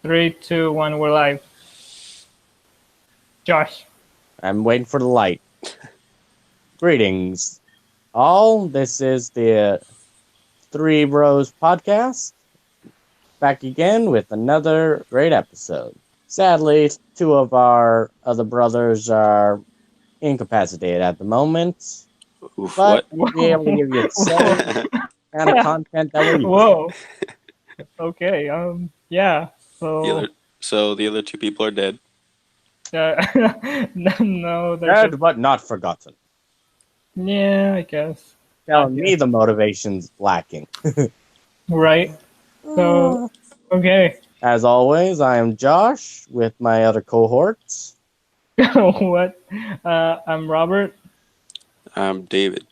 3, 2, 1, we're live. Josh. I'm waiting for the light. Greetings, all. This is the Three Bros podcast. Back again with another great episode. Sadly, two of our other brothers are incapacitated at the moment, Oof, but what? we'll be able to give you the same kind of content that we're using. Whoa. Okay. Yeah. So the other two people are dead. No, they're Dead just, but not forgotten. yeah, I guess. Telling me the motivation's lacking. Right. So, okay. As always, I am Josh with my other cohorts. What? I'm Robert, David.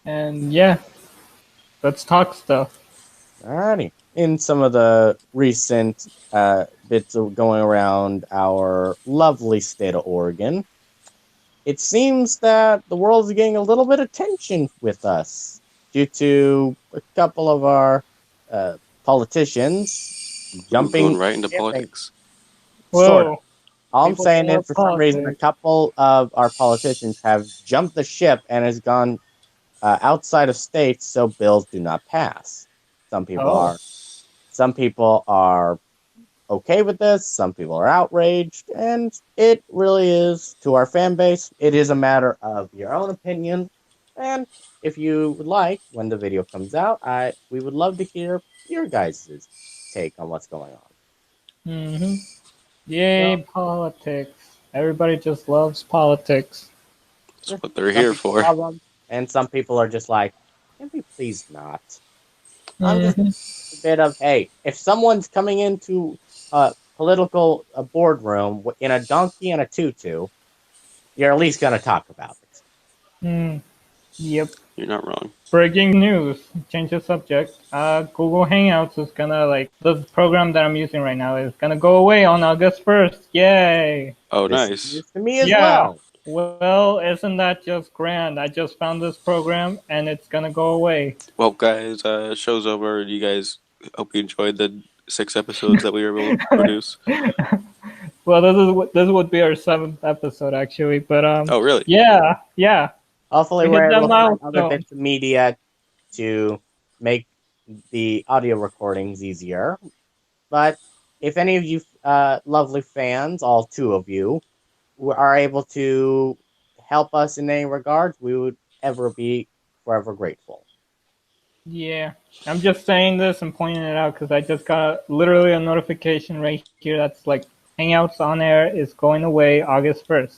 and yeah, let's talk stuff. Alrighty. In some of the recent bits of going around our lovely state of Oregon, it seems that the world is getting a little bit of tension with us due to a couple of our politicians jumping Going right into ship. politics. Sort of. Whoa. All I'm People saying love is, for some reason, a politics. couple of our politicians have jumped the ship and has gone outside of states, so bills do not pass. Some people Oh. are okay with this, some people are outraged, and it really is, to our fan base, it is a matter of your own opinion. And if you would like, when the video comes out, we would love to hear your guys' take on what's going on. Mm-hmm. Yay, politics. Everybody just loves politics. That's what they're here for. And some people are just like, can we please not? Mm-hmm. A bit of, hey, if someone's coming into a political boardroom in a donkey and a tutu, you're at least going to talk about it. Yep. You're not wrong. Breaking news. Change the subject. Google Hangouts is gonna this program that I'm using right now is gonna go away on August 1st. Yay! Oh, This nice. is to me as Yeah. well. Well, isn't that just grand? I just found this program and it's gonna go away. Well, guys, show's over. You guys, hope you enjoyed the 6 episodes that we were able to produce. Well, this would be our 7th episode actually, but Oh, really? yeah. Hopefully, We hit we're that able to find other milestone. bits of media to make the audio recordings easier. But if any of you lovely fans, all two of you, are able to help us in any regards, we would be forever grateful. Yeah, I'm just saying this and pointing it out because I just got literally a notification right here that's like Hangouts on Air is going away August 1st.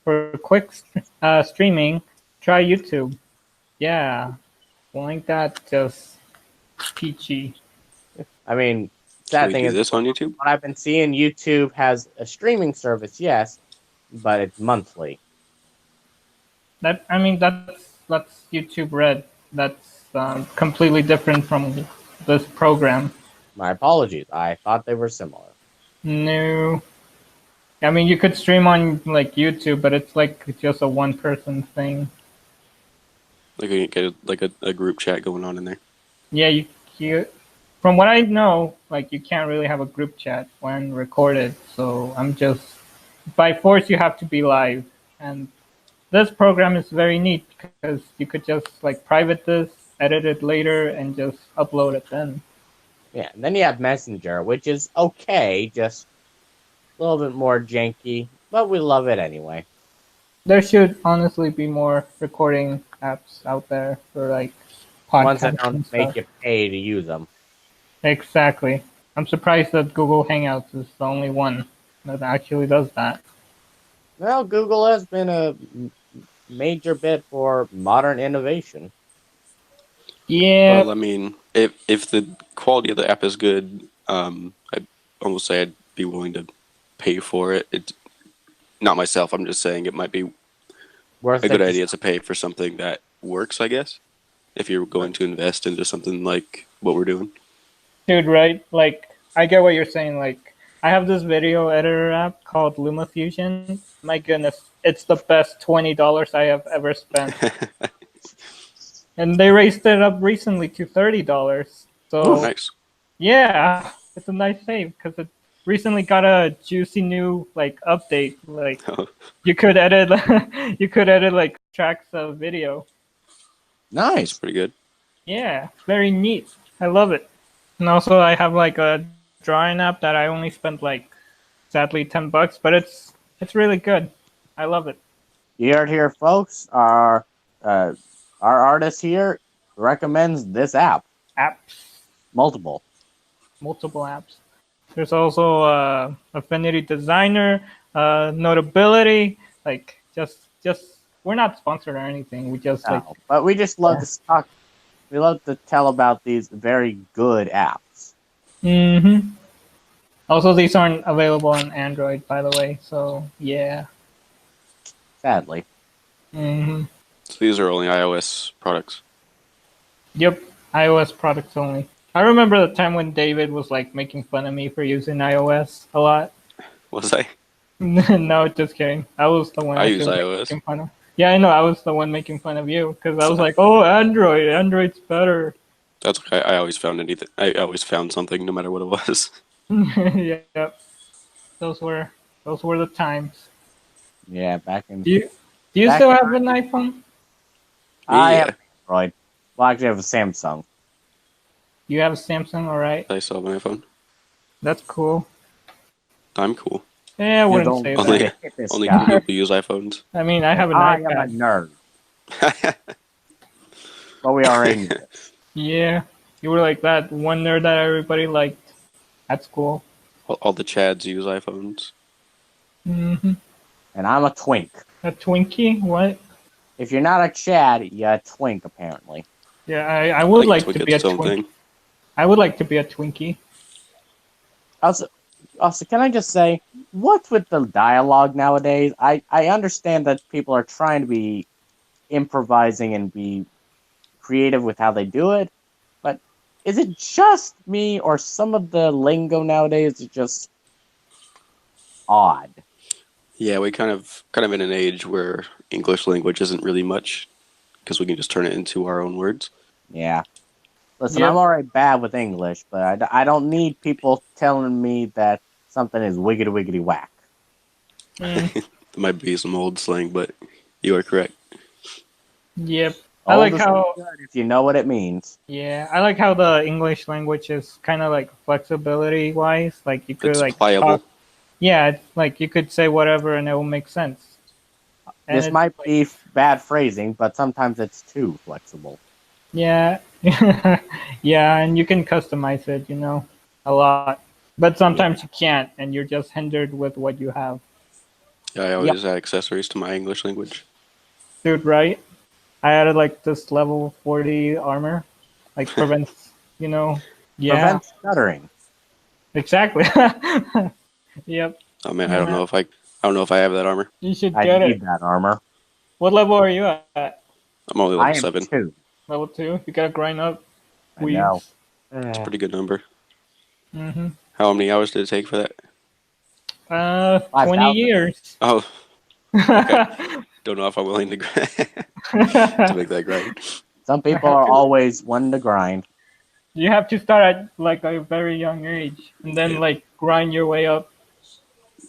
For quick streaming, try YouTube. Yeah, like that, just peachy. I mean, Can sad we thing do is, this on YouTube? what I've been seeing, YouTube has a streaming service, yes, but it's monthly. That's YouTube Red. That's completely different from this program. My apologies. I thought they were similar. No. I mean, you could stream on like YouTube, but it's like just a one-person thing. Like we can get a group chat going on in there. Yeah, you. From what I know, like you can't really have a group chat when recorded. So I'm just by force you have to be live, and this program is very neat because you could just like private this, edit it later, and just upload it then. Yeah, and then you have Messenger, which is okay, just a little bit more janky, but we love it anyway. There should honestly be more recording apps out there for like podcasts. Ones that don't make you pay to use them. Exactly. I'm surprised that Google Hangouts is the only one that actually does that. Well, Google has been a major bit for modern innovation. Yeah. Well, I mean, if the quality of the app is good, I'd almost say I'd be willing to pay for it. It's not myself. I'm just saying it might be Worth a good it. idea to pay for something that works, I guess, if you're going to invest into something like what we're doing. Dude, right? Like, I get what you're saying. Like, I have this video editor app called LumaFusion. My goodness, it's the best $20 I have ever spent. And they raised it up recently to $30. So, Nice. yeah, it's a nice save because recently got a juicy new like update. Like you could edit, you could edit like tracks of video. It's Nice. pretty good. Yeah, very neat. I love it. And also, I have like a drawing app that I only spent like sadly $10, but it's really good. I love it. You heard here, folks. Our artist here recommends this app. Apps, Multiple. multiple apps. There's also Affinity Designer, Notability. Like just we're not sponsored or anything. We just like No, but we just love to talk. We love to tell about these very good apps. Mm-hmm. Also, these aren't available on Android, by the way. So yeah. Sadly. Mm-hmm. So these are only iOS products. Yep, iOS products only. I remember the time when David was like making fun of me for using iOS a lot. Was I? No, just kidding. I was the one I use actually iOS. making fun of. Yeah, I know. I was the one making fun of you because I was like, "Oh, Android, Android's better." That's okay. I always found anything. I always found something, no matter what it was. Yeah, those were the times. Yeah, back in. Do you Back still in- have an iPhone? I Yeah. have Android. Well, actually, I have a Samsung. You have a Samsung, all right. I still have an iPhone. That's cool. I'm cool. Yeah, I You wouldn't don't say Only- that. hit this Only guy. cool people use iPhones. I mean, I have an I am a iPad. nerd. But we already knew it. Yeah, you were like that one nerd that everybody liked at school. All the Chads use iPhones. Mm-hmm. And I'm a twink. A Twinkie? What? If you're not a Chad, you're a twink, apparently. Yeah, I would like Twink to be a its own Twinkie. thing. I would like to be a Twinkie. Also, can I just say, what's with the dialogue nowadays? I understand that people are trying to be improvising and be creative with how they do it, but is it just me or some of the lingo nowadays is just odd? Yeah, we kind of in an age where English language isn't really much because we can just turn it into our own words. Yeah. Listen, Yep. I'm alright bad with English, but I don't need people telling me that something is wiggity wiggity whack. Mm, It might be some old slang, but you are correct. yep. I All like the how same good if you know what it means. I like how the English language is kind of like flexibility wise. Like you could It's like pliable. talk. Yeah, it's like you could say whatever and it will make sense. And This it's might like- be bad phrasing, but sometimes it's too flexible. Yeah, yeah, and you can customize it, a lot. But sometimes you can't, and you're just hindered with what you have. Yeah, I always add accessories to my English language. Dude, right? I added like this level 40 armor, like prevents, yeah, Prevent stuttering. exactly. Yep, Oh man, I don't know if I have that armor. you should I get need it. that armor. What level are you at? I'm only I level am 7. 2. Level 2? You gotta grind up. I know. Pretty good number. Mm-hmm. How many hours did it take for that? 20 5,000. years. Oh, don't know if I'm willing to to make that grind. Some people are always one to grind. You have to start at like a very young age, and then Yeah. like grind your way up.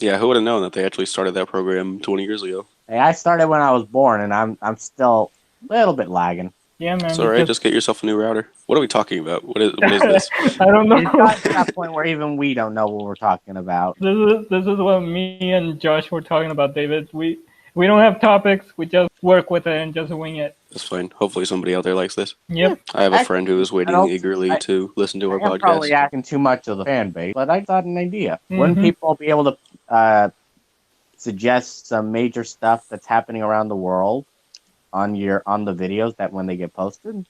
Yeah, who would have known that they actually started that program 20 years ago? Hey, I started when I was born, and I'm still a little bit lagging. Yeah, man. It's alright, just get yourself a new router. What are we talking about? What is this? I don't It's know. got to that point where even we don't know what we're talking about. This is what me and Josh were talking about, David. We don't have topics. We just work with it and just wing it. That's fine. Hopefully somebody out there likes this. Yep. I have a friend who is waiting don't- eagerly I- to listen to our I'm probably podcast. asking too much of the fan base, but I thought an idea. Wouldn't Mhm. people be able to suggest some major stuff that's happening around the world on the videos that when they get posted?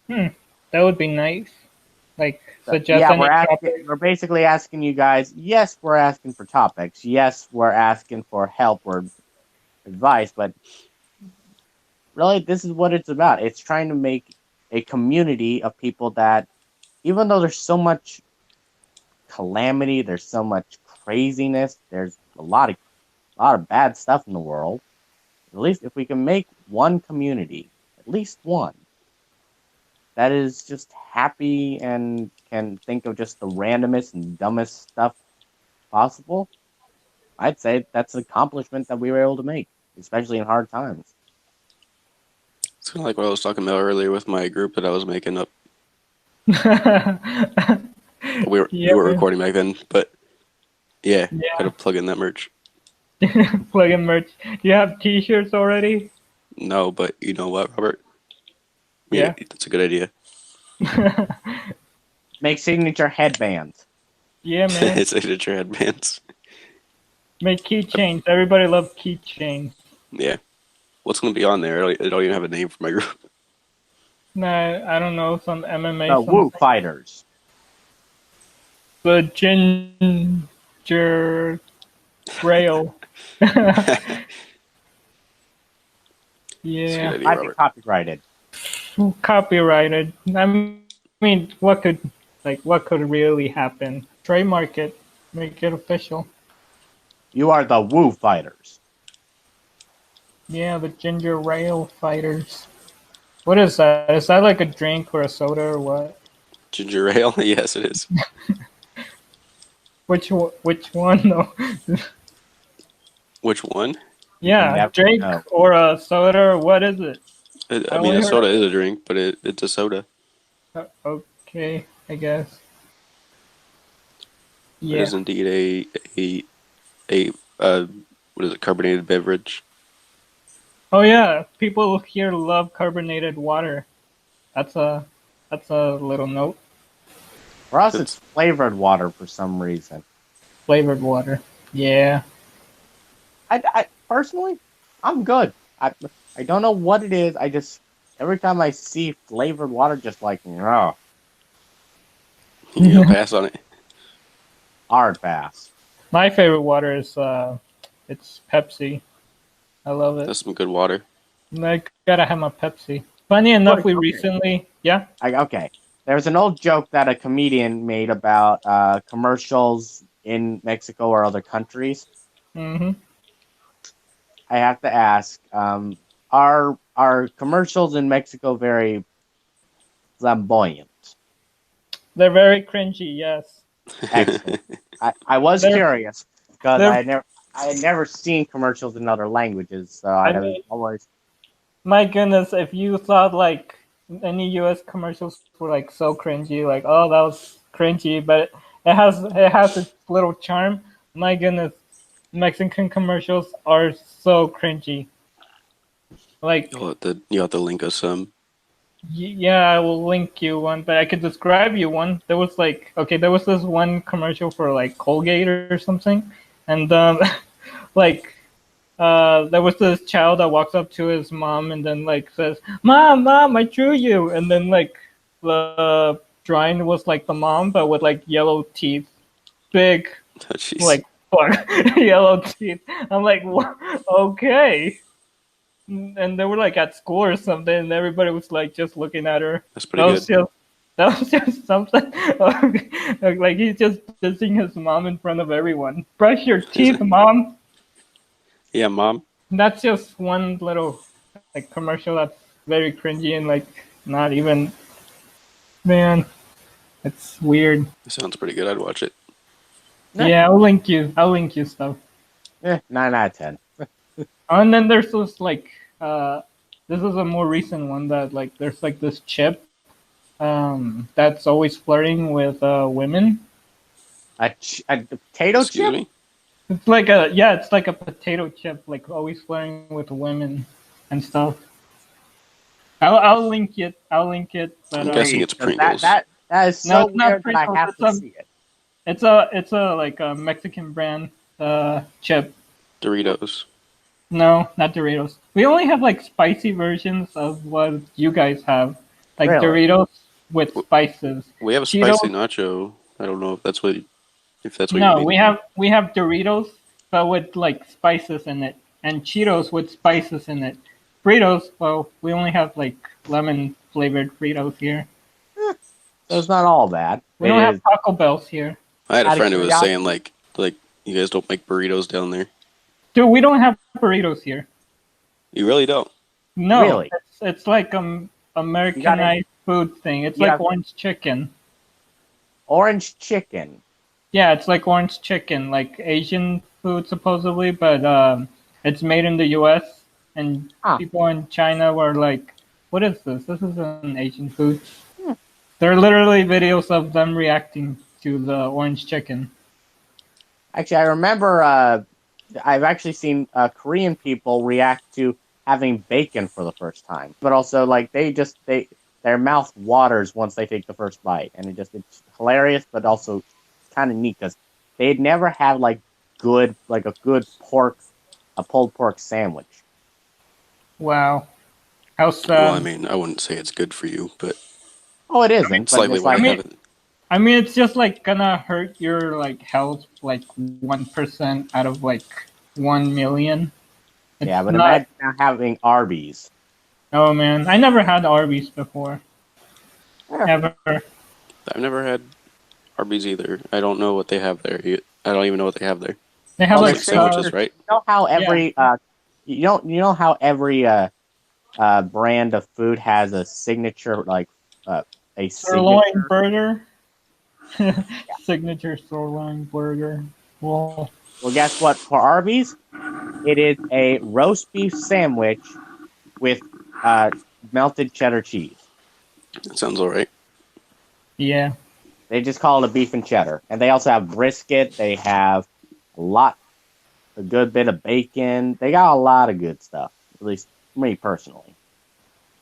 That would be nice. Like suggest Yeah, any topic. we're basically asking you guys. Yes, we're asking for topics. Yes, we're asking for help or advice, but really, this is what it's about. It's trying to make a community of people that, even though there's so much calamity, there's so much craziness, there's a lot of bad stuff in the world. At least if we can make one community, at least one, that is just happy and can think of just the randomest and dumbest stuff possible, I'd say that's an accomplishment that we were able to make, especially in hard times. It's kind of like what I was talking about earlier with my group that I was making up. We Yeah, weren't man. recording back then, but yeah, Yeah. gotta plug in that merch. Plug in merch. You have T-shirts already? No, but you know what, Robert? Yeah. That's a good idea. Make signature headbands. Yeah, man. It's signature headbands. Make keychains. Everybody loves keychains. Yeah. What's gonna be on there? I don't even have a name for my group. Nah, I don't know, some MMA, The Woo something. Fighters. The ginger rail. It's a good Yeah, idea, Might be Robert. copyrighted. copyrighted. I mean, what could really happen? Trademark it, make it official. You are the Woo Fighters. Yeah, the ginger rail fighters. What is that? Is that like a drink or a soda or what? Ginger ale? Yes, it is. Which one though? Which one? Yeah, Never drink know. or a soda or what is it? I mean, only a heard soda is a drink, but it's a soda. Okay, I guess. It Yeah. is indeed a what is it? Carbonated beverage. Oh yeah, people here love carbonated water. That's a little note. For us, it's flavored water for some reason. Flavored water. Yeah. I personally, I'm good. I don't know what it is. I just every time I see flavored water, just like hard You know, pass on it. pass. My favorite water is it's Pepsi. I love it. That's some good water. I gotta have my Pepsi. Funny enough, we Okay. recently, yeah. Okay. There's an old joke that a comedian made about commercials in Mexico or other countries. Hmm. I have to ask, are commercials in Mexico very flamboyant? They're very cringy. Yes. Excellent. I was They're- curious because they're- I had never seen commercials in other languages, so I I was mean, always my goodness, if you thought like any U.S. commercials were like so cringy, like oh that was cringy, but it has its little charm. My goodness, Mexican commercials are so cringy. Like You have to link us some. yeah, I will link you one, but I could describe you one. There was like there was this one commercial for like Colgate or something, and like there was this child that walks up to his mom and then like says, Mom, I drew you," and then like the drawing was like the mom but with like yellow teeth, big Oh, jeez. like fuck yellow teeth. I'm like, okay. And they were like at school or something, and everybody was like just looking at her. That's pretty good. That was just something. Like he's just dissing his mom in front of everyone. Brush your teeth, Mom. Yeah, Mom. That's just one little like commercial that's very cringy and like not even. Man, it's weird. It sounds pretty good. I'd watch it. Yeah, I'll link you. I'll link you stuff. 9 out of 10. And then there's this like this is a more recent one that like there's like this chip that's always flirting with women. A potato Excuse chip? me. It's like a potato chip, like always flirting with women and stuff. I'll link it. I'll link it. But, I'm guessing it's Pringles. That is No, so it's not weird that I Pringles, have it's to see it. it's a like a Mexican brand chip. Doritos. No, not Doritos. We only have like spicy versions of what you guys have, like Really? Doritos with spices. We have a Cheetos? spicy nacho. I don't know if that's what you No, mean. we have Doritos, but with like spices in it, and Cheetos with spices in it. Fritos, well, we only have like lemon flavored Fritos here. So it's not all bad. We It don't have is- Taco Bells here. I had Out a of friend who was curiosity- saying like you guys don't make burritos down there. Dude, we don't have burritos here. You really don't. No, Really? it's like Americanized food thing. It's You like got- orange chicken. Orange chicken. Yeah, it's like orange chicken, like Asian food supposedly, but it's made in the U.S. and Huh. people in China were like, "What is this? This isn't Asian food." Hmm. There are literally videos of them reacting to the orange chicken. Actually, I remember I've actually seen Korean people react to having bacon for the first time, but also like their mouth waters once they take the first bite, and it's hilarious, but also kind of neat because they'd never had like a good a pulled pork sandwich. Wow, how Well, I sad. mean, I wouldn't say it's good for you, but Oh, it isn't, but slightly it's why I they like mean, have it. I mean, it's just like gonna hurt your like health like 1% out of like 1 million. It's yeah, but not. imagine now having Arby's. Oh man, I never had Arby's before. Eh, Ever. I've never had Arby's either. I don't know what they have there. I don't even know what they have there. They have well, It's their like like sandwiches, right? you know how yeah, every you know how every brand of food has a signature uh, a sirloin signature. burger. Signature sirloin burger. Well, Well, guess what? For Arby's, it is a roast beef sandwich with uh, melted cheddar cheese. It sounds all right. yeah, They just call it a beef and cheddar, and they also have brisket. They have a lot, a good bit of bacon. They got a lot of good stuff. At least me personally.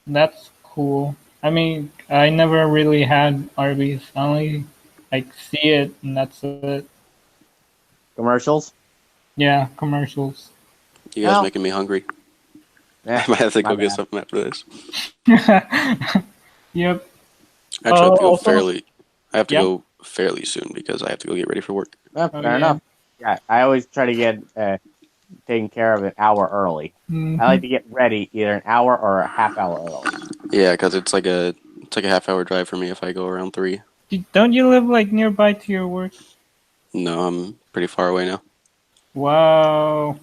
that's cool. I mean, I never really had Arby's. I only like see it and that's it. Commercials. Yeah, commercials. You guys Well, making me hungry. eh, I might have to my go get bad. something after this. Yep. Actually, I have to go Also, I have to yeah. go fairly soon because I have to go get ready for work. Oh Fair yeah. enough. Yeah, I always try to get taken care of an hour early. I like Hmm. to get ready either an hour or a half hour early. Yeah, because it's like a half hour drive for me if I go around 3. Don't you live like nearby to your work? No, I'm pretty far away now. Wow.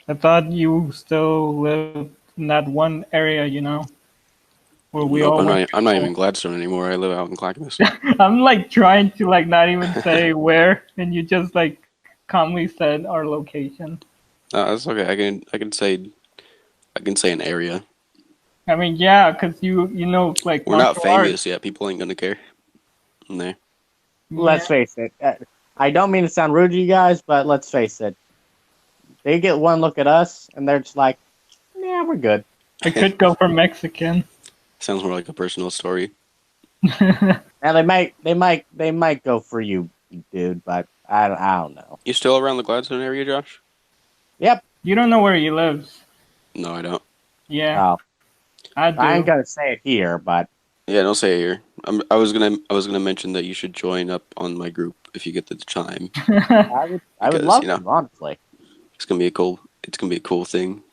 I thought you still lived in that one area, where we Nope, all I'm went not. to I'm not even school. in Gladstone anymore. I live out in Clackamas. I'm like trying to like not even say where, and you just like calmly said our location. That's okay. I can say an area. I mean, yeah, cause you know like We're not martial arts. famous yet. People ain't gonna care. No. Yeah, Let's face it. I don't mean to sound rude to you guys, but let's face it. They get one look at us, and they're just like, "Yeah, we're good." I could go for Mexican. Sounds more like a personal story. Now they might go for you, dude, but I don't know. You still around the Gladstone area, Josh? Yep. You don't know where he lives. No, I don't. Yeah, Oh, I I ain't do. gonna say it here, but Yeah, don't say it here. I was gonna mention that you should join up on my group if you get the time I would because love to, honestly. it's gonna be a cool thing.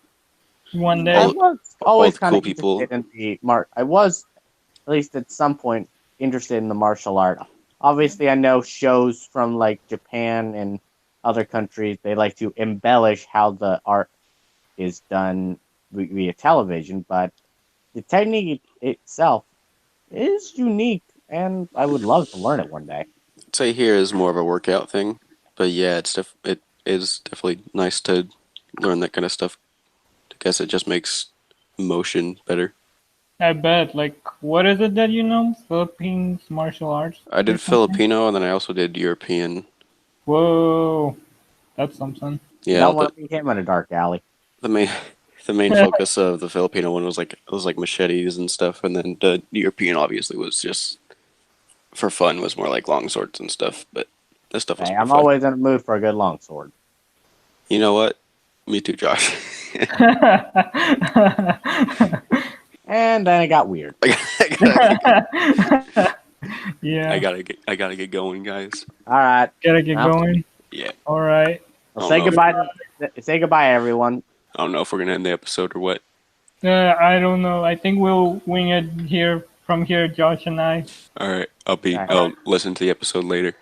One I day. All was all always the kind cool of people. interested in I was at least at some point interested in the martial art. Obviously, I know shows from like Japan and other countries. They like to embellish how the art is done via television, but the technique itself is unique, and I would love to learn it one day. I'd say here is more of a workout thing, but yeah, it is definitely nice to learn that kind of stuff. I guess it just makes motion better. I bet. Like, what is it that you know? Philippines martial arts I or did something? Filipino and then I also did European. Whoa, that's something. You Yeah, don't want to meet him in a dark alley. the main the main focus of the Filipino one was like machetes and stuff, and then the European obviously was just for fun, was more like long swords and stuff. But that stuff was Hey, pretty I'm fun. always in the mood for a good longsword. You know what? Me too, Josh. And then it got weird. Yeah, I gotta get going, guys. All right. gotta get Well, going. Yeah, All right. well I don't say know if goodbye. Say goodbye, everyone. I don't know if we're gonna end the episode or what. I don't know. I think we'll wing it here from here, Josh and I. All right, All right. I'll listen to the episode later.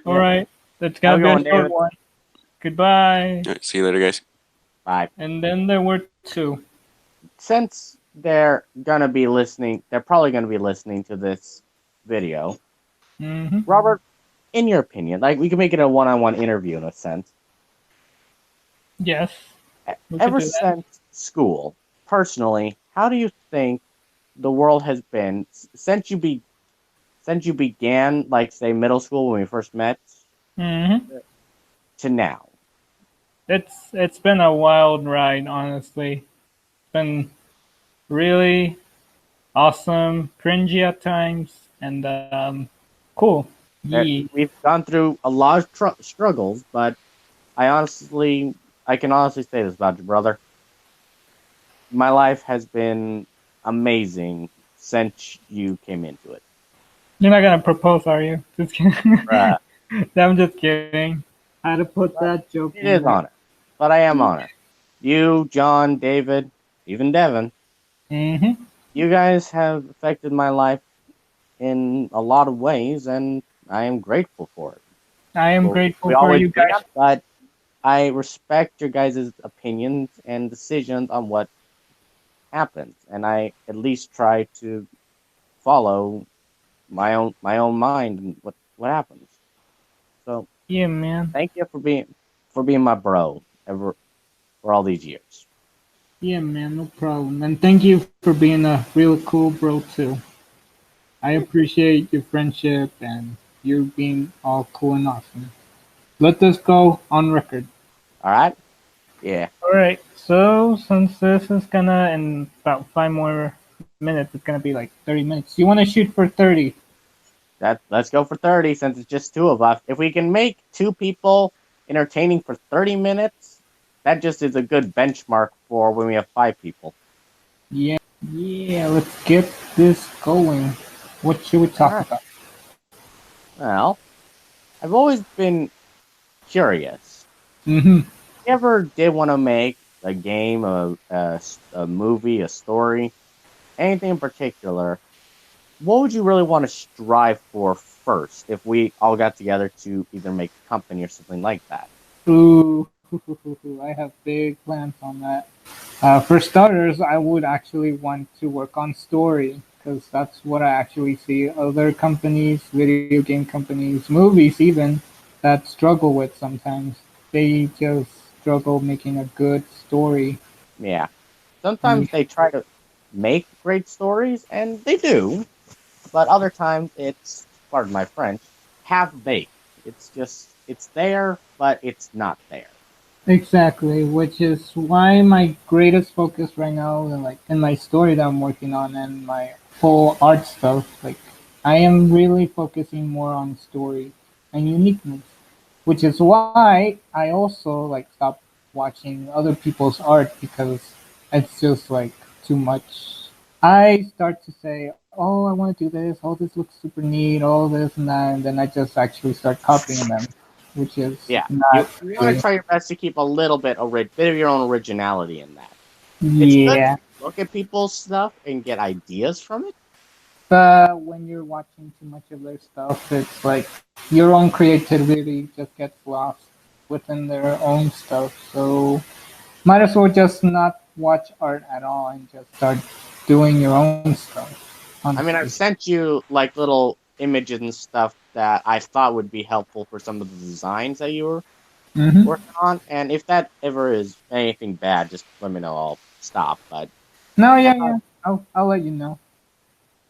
All Yep. right. That's Have gonna a be good a one, short David. one. Goodbye. All right, see you later, guys. Bye. And then there were two. Since they're probably gonna be listening to this video. Hmm. Robert, in your opinion, like we can make it a one-on-one interview in a sense. Yes, we could Ever do that. since school, personally, how do you think the world has been since you began, like say middle school when we first met, Hmm. to now? It's been a wild ride, honestly. It's been really awesome, cringy at times, and cool. Yeah. We've gone through a lot of struggles, but I can honestly say this about you, brother. My life has been amazing since you came into it. You're not gonna propose, are you? Just kidding. Bruh. I'm just kidding. I had to put But that joke it in is there. honest. But I am honest. You, John, David, even Devin, Hmm. you guys have affected my life in a lot of ways, and I am grateful for it. I am We grateful for always you be, guys. but I respect your guys' opinions and decisions on what happens, and I at least try to follow my own mind and what happens. So Yeah, man. thank you for being my bro ever for all these years. Yeah, man. No problem. And thank you for being a real cool bro too. I appreciate your friendship and you being all cool and awesome. Let this go on record. All right, yeah, All right. So since this is gonna in about 5 more minutes, it's gonna be like 30 minutes. You want to shoot for 30? let's go for 30 since it's just two of us. If we can make two people entertaining for 30 minutes, that just is a good benchmark for when we have five people. Yeah. Yeah. Let's get this going. What should we All talk right. about? Well, I've always been curious. Mm-hmm. You ever did want to make a game, a movie, a story, anything in particular? What would you really want to strive for first if we all got together to either make a company or something like that? Ooh, I have big plans on that. For starters, I would actually want to work on story because that's what I actually see other companies, video game companies, movies even, that struggle with sometimes. They just struggle making a good story. Yeah. Yeah, Sometimes they try to make great stories, and they do, but other times it's, pardon my French, half baked. It's there, but it's not there. exactly, which is why my greatest focus right now, like in my story that I'm working on and my whole art stuff, like I am really focusing more on story and uniqueness, which is why I also like stop watching other people's art because it's just like too much. I start to say, "Oh, I want to do this. Oh, this looks super neat. All this and that," and then I just actually start copying them, which is Yeah. not You want to really. try your best to keep a little bit of your own originality in that. It's good Yeah, to look at people's stuff and get ideas from it. but when you're watching too much of their stuff, it's like your own creativity just gets lost within their own stuff. So might as well just not watch art at all and just start doing your own stuff. I mean, Honestly. I've sent you like little images and stuff that I thought would be helpful for some of the designs that you were Mm-hmm. working on. And if that ever is anything bad, just let me know. I'll stop. But No, I yeah, thought, yeah. I'll let you know.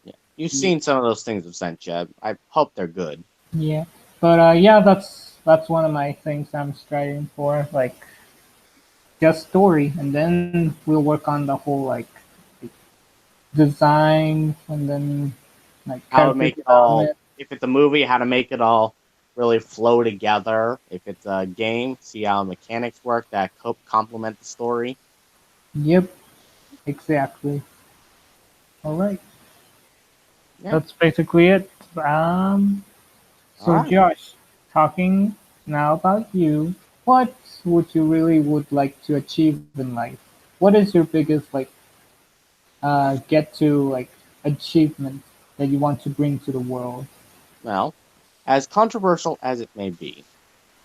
yeah, you've seen some of those things I've sent you. I hope they're good. Yeah, but yeah, that's one of my things I'm striving for, like just story, and then we'll work on the whole like design, and then like How to character make it all, development. if it's a movie, how to make it all really flow together. If it's a game, see how mechanics work that complement the story. Yep, exactly. All right, Yeah. that's basically it. All So right. Josh, talking now about you, what would you really would like to achieve in life? What is your biggest like get to like achievement that you want to bring to the world? Well, as controversial as it may be,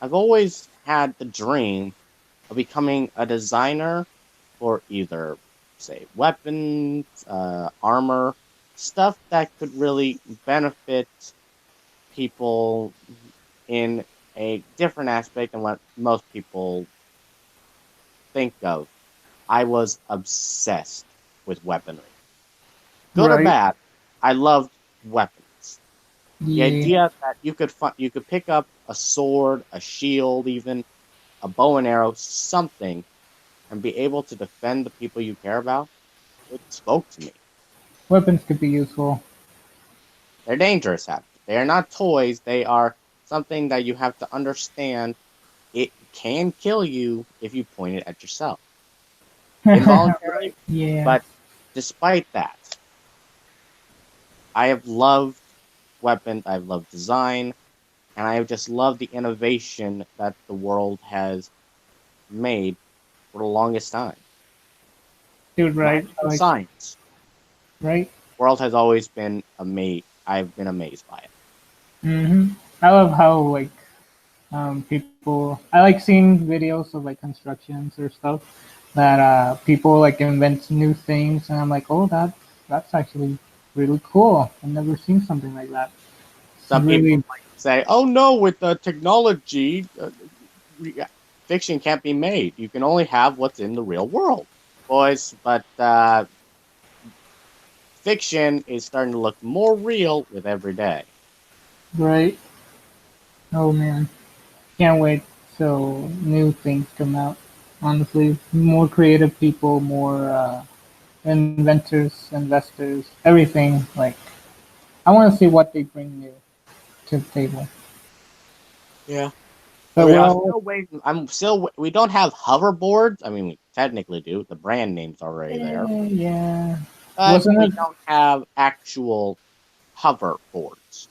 I've always had the dream of becoming a designer for either, say, weapons, armor, stuff that could really benefit people in a different aspect than what most people think of. I was obsessed with weaponry. Good or Right. bad, I loved weapons. The Yeah. idea that you could pick up a sword, a shield, even a bow and arrow, something, and be able to defend the people you care about, it spoke to me. Weapons could be useful. They're dangerous, however. They are not toys. They are something that you have to understand. It can kill you if you point it at yourself involuntarily. Yeah. But despite that, I have loved weapons. I've loved design, and I have just loved the innovation that the world has made for the longest time. Dude, Not right. even Like, science. right. The world has always been amazed. I've been amazed by it. I love how like people. I like seeing videos of like constructions or stuff that people like invent new things, and I'm like, oh, that's actually really cool. I've never seen something like that. It's Some people really might say, "Oh no, with the technology, fiction can't be made. You can only have what's in the real world, boys." But fiction is starting to look more real with every day. right. Oh man, can't wait till new things come out. Honestly, more creative people, more inventors, investors, everything. Like, I want to see what they bring new to the table. Yeah. I But mean, I'm well, still waiting. We don't have hoverboards. I mean, we technically do. The brand name's already there, yeah, but wasn't we it? don't have actual hoverboards.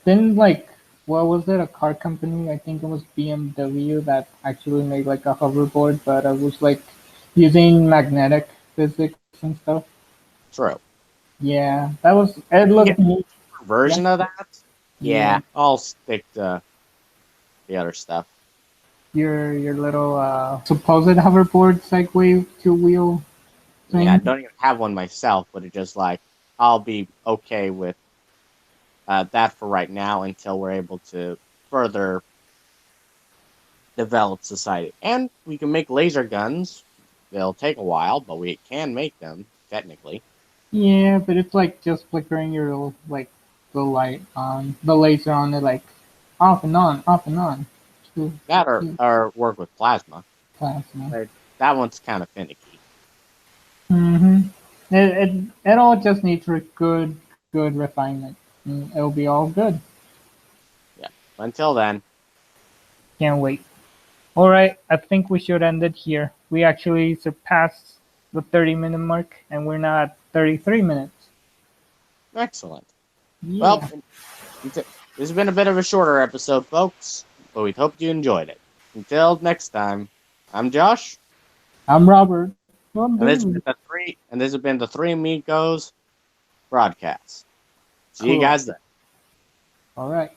Then like, what was it? A car company? I think it was BMW that actually made like a hoverboard, but it was like using magnetic physics and stuff. True. Yeah, that was. It We can looked get neat. a Yeah, version of that. yeah. Yeah, I'll stick to the other stuff. Your little supposed hoverboard Segway two wheel I mean, I thing. don't even have one myself, but it's just like I'll be okay with that for right now until we're able to further develop society. And we can make laser guns. They'll take a while, but we can make them technically. Yeah, but it's like just flickering your like the light on the laser on it, like off and on, off and on. Two, That two or work with plasma. plasma. But that one's kind of finicky. Mm-hmm. It all just needs good refinement. And it'll be all good. Yeah. But until then, Can't wait. All right, I think we should end it here. We actually surpassed the 30-minute mark, and we're now at 33 minutes. excellent. Well, Yeah, this has been a bit of a shorter episode, folks, but we hope you enjoyed it. Until next time, I'm Josh. I'm Robert. Oh, And this has baby. been the Three Amigos broadcast. See you Cool. guys then. All right.